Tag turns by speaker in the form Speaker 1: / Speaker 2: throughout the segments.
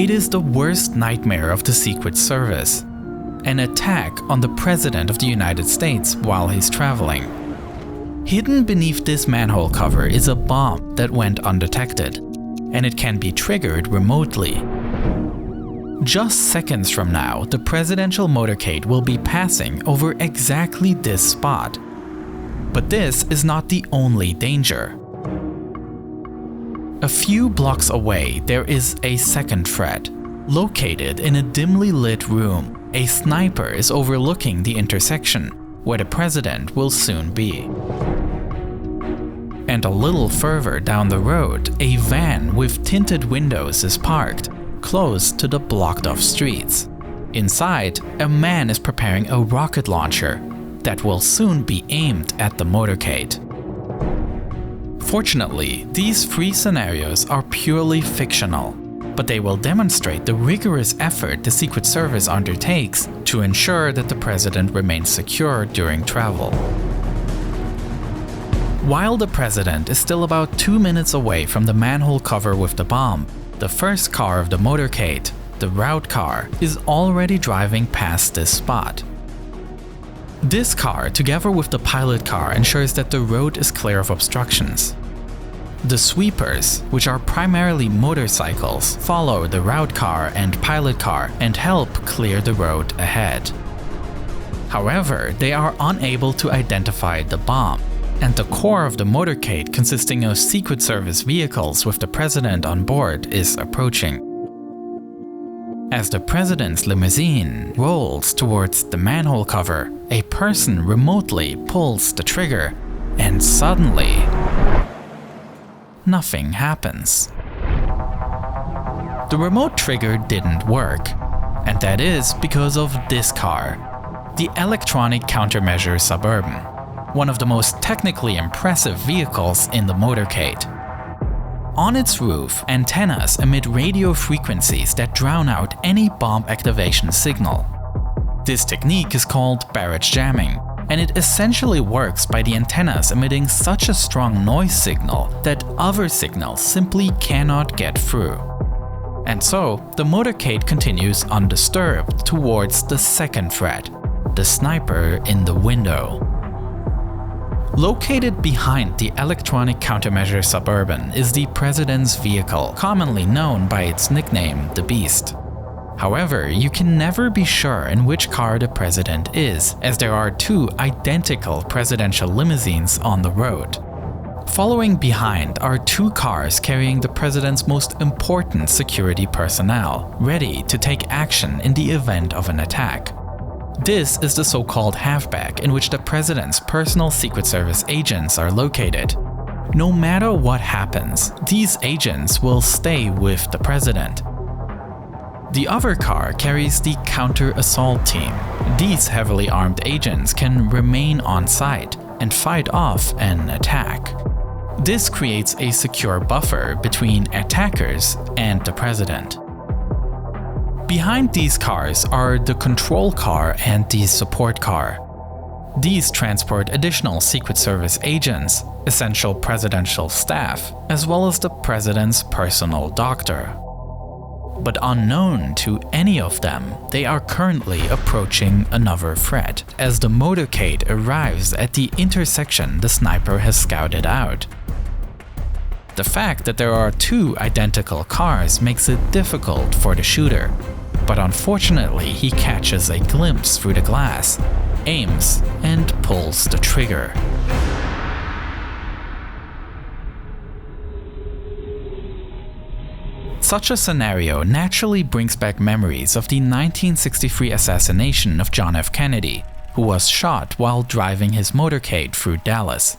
Speaker 1: It is the worst nightmare of the Secret Service. An attack on the President of the United States while he's traveling. Hidden beneath this manhole cover is a bomb that went undetected, and it can be triggered remotely. Just seconds from now, the presidential motorcade will be passing over exactly this spot. But this is not the only danger. A few blocks away, there is a second threat. Located in a dimly lit room, a sniper is overlooking the intersection, where the president will soon be. And a little further down the road, a van with tinted windows is parked, close to the blocked-off streets. Inside, a man is preparing a rocket launcher that will soon be aimed at the motorcade. Fortunately, these three scenarios are purely fictional, but they will demonstrate the rigorous effort the Secret Service undertakes to ensure that the president remains secure during travel. While the president is still about 2 minutes away from the manhole cover with the bomb, the first car of the motorcade, the route car, is already driving past this spot. This car, together with the pilot car, ensures that the road is clear of obstructions. The sweepers, which are primarily motorcycles, follow the route car and pilot car and help clear the road ahead. However, they are unable to identify the bomb, and the core of the motorcade, consisting of Secret Service vehicles with the president on board, is approaching. As the president's limousine rolls towards the manhole cover, a person remotely pulls the trigger, and suddenly, nothing happens. The remote trigger didn't work, and that is because of this car, the electronic countermeasure Suburban, one of the most technically impressive vehicles in the motorcade. On its roof, antennas emit radio frequencies that drown out any bomb activation signal. This technique is called barrage jamming, and it essentially works by the antennas emitting such a strong noise signal that other signals simply cannot get through. And so, the motorcade continues undisturbed towards the second threat, the sniper in the window. Located behind the electronic countermeasure Suburban is the president's vehicle, commonly known by its nickname, the Beast. However, you can never be sure in which car the president is, as there are two identical presidential limousines on the road. Following behind are two cars carrying the president's most important security personnel, ready to take action in the event of an attack. This is the so-called halfback in which the president's personal Secret Service agents are located. No matter what happens, these agents will stay with the president. The other car carries the counter-assault team. These heavily armed agents can remain on site and fight off an attack. This creates a secure buffer between attackers and the president. Behind these cars are the control car and the support car. These transport additional Secret Service agents, essential presidential staff, as well as the president's personal doctor. But unknown to any of them, they are currently approaching another threat, as the motorcade arrives at the intersection the sniper has scouted out. The fact that there are two identical cars makes it difficult for the shooter, but unfortunately he catches a glimpse through the glass, aims, and pulls the trigger. Such a scenario naturally brings back memories of the 1963 assassination of John F. Kennedy, who was shot while driving his motorcade through Dallas.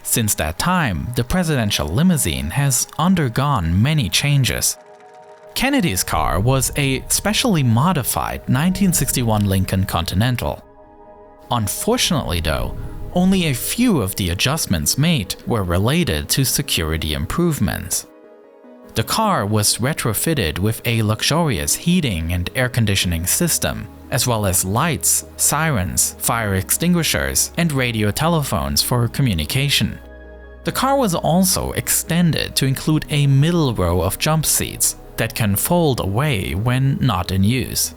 Speaker 1: Since that time, the presidential limousine has undergone many changes. Kennedy's car was a specially modified 1961 Lincoln Continental. Unfortunately though, only a few of the adjustments made were related to security improvements. The car was retrofitted with a luxurious heating and air conditioning system, as well as lights, sirens, fire extinguishers, and radio telephones for communication. The car was also extended to include a middle row of jump seats, that can fold away when not in use.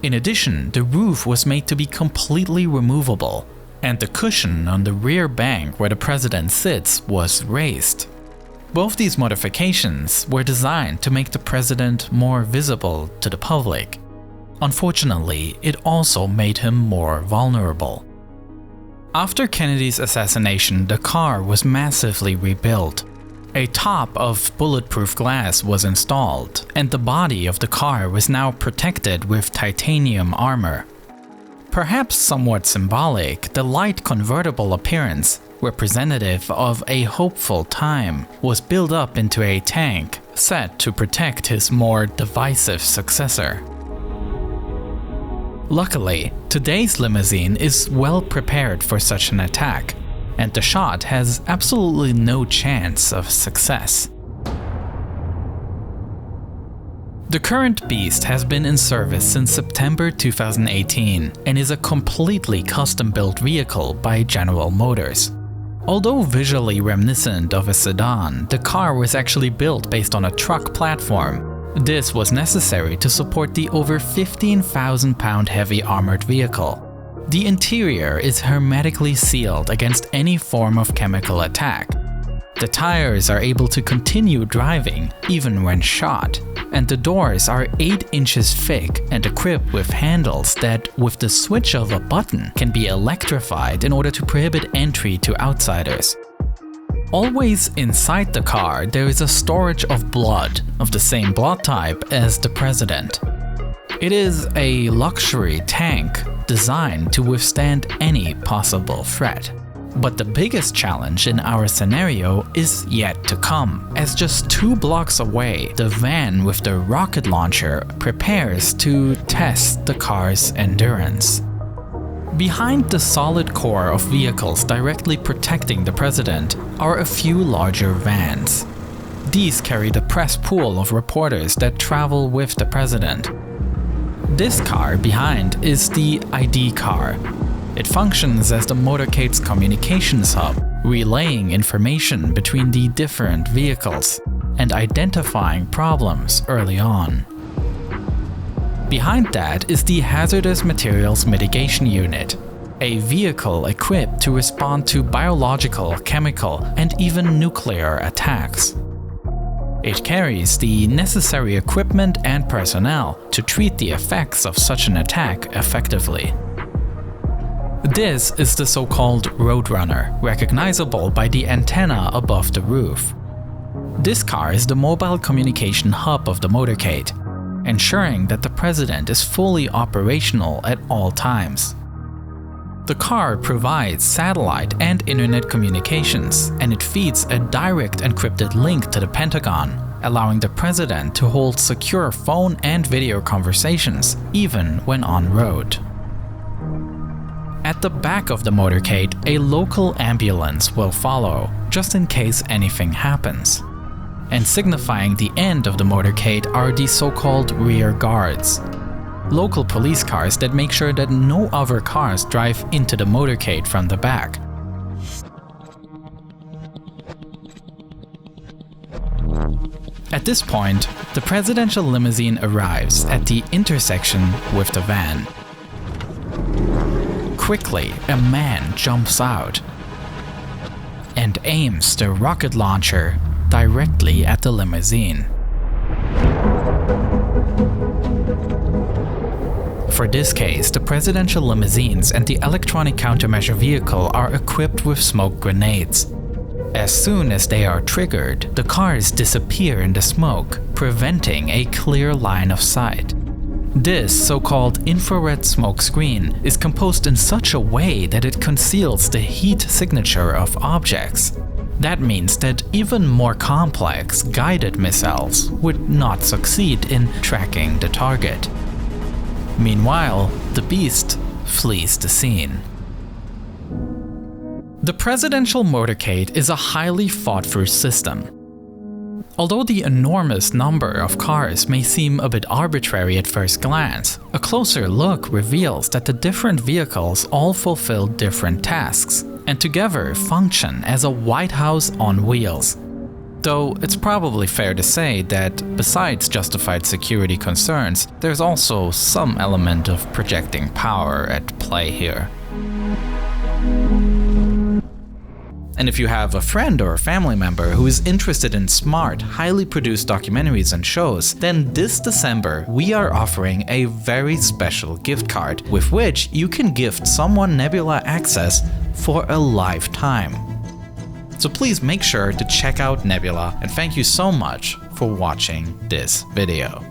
Speaker 1: In addition, the roof was made to be completely removable, and the cushion on the rear bank where the president sits was raised. Both these modifications were designed to make the president more visible to the public. Unfortunately, it also made him more vulnerable. After Kennedy's assassination, the car was massively rebuilt. A top of bulletproof glass was installed, and the body of the car was now protected with titanium armor. Perhaps somewhat symbolic, the light convertible appearance, representative of a hopeful time, was built up into a tank set to protect his more divisive successor. Luckily, today's limousine is well prepared for such an attack, and the shot has absolutely no chance of success. The current Beast has been in service since September 2018 and is a completely custom-built vehicle by General Motors. Although visually reminiscent of a sedan, the car was actually built based on a truck platform. This was necessary to support the over 15,000-pound heavy armored vehicle. The interior is hermetically sealed against any form of chemical attack. The tires are able to continue driving even when shot, and the doors are 8 inches thick and equipped with handles that, with the switch of a button, can be electrified in order to prohibit entry to outsiders. Always inside the car, there is a storage of blood of the same blood type as the president. It is a luxury tank designed to withstand any possible threat. But the biggest challenge in our scenario is yet to come, as just 2 blocks away, the van with the rocket launcher prepares to test the car's endurance. Behind the solid core of vehicles directly protecting the president are a few larger vans. These carry the press pool of reporters that travel with the president. This car behind is the ID car. It functions as the motorcade's communications hub, relaying information between the different vehicles and identifying problems early on. Behind that is the Hazardous Materials Mitigation Unit, a vehicle equipped to respond to biological, chemical, and even nuclear attacks. It carries the necessary equipment and personnel to treat the effects of such an attack effectively. This is the so-called Roadrunner, recognizable by the antenna above the roof. This car is the mobile communication hub of the motorcade, ensuring that the president is fully operational at all times. The car provides satellite and internet communications, and it feeds a direct encrypted link to the Pentagon, allowing the president to hold secure phone and video conversations even when en route. At the back of the motorcade, a local ambulance will follow, just in case anything happens. And signifying the end of the motorcade are the so-called rear guards, local police cars that make sure that no other cars drive into the motorcade from the back. At this point, the presidential limousine arrives at the intersection with the van. Quickly, a man jumps out and aims the rocket launcher directly at the limousine. For this case, the presidential limousines and the electronic countermeasure vehicle are equipped with smoke grenades. As soon as they are triggered, the cars disappear in the smoke, preventing a clear line of sight. This so-called infrared smoke screen is composed in such a way that it conceals the heat signature of objects. That means that even more complex guided missiles would not succeed in tracking the target. Meanwhile, the Beast flees the scene. The presidential motorcade is a highly thought-through system. Although the enormous number of cars may seem a bit arbitrary at first glance, a closer look reveals that the different vehicles all fulfill different tasks and together function as a White House on wheels. Though it's probably fair to say that besides justified security concerns, there's also some element of projecting power at play here. And if you have a friend or a family member who is interested in smart, highly produced documentaries and shows, then this December we are offering a very special gift card with which you can gift someone Nebula access for a lifetime. So please make sure to check out Nebula, and thank you so much for watching this video.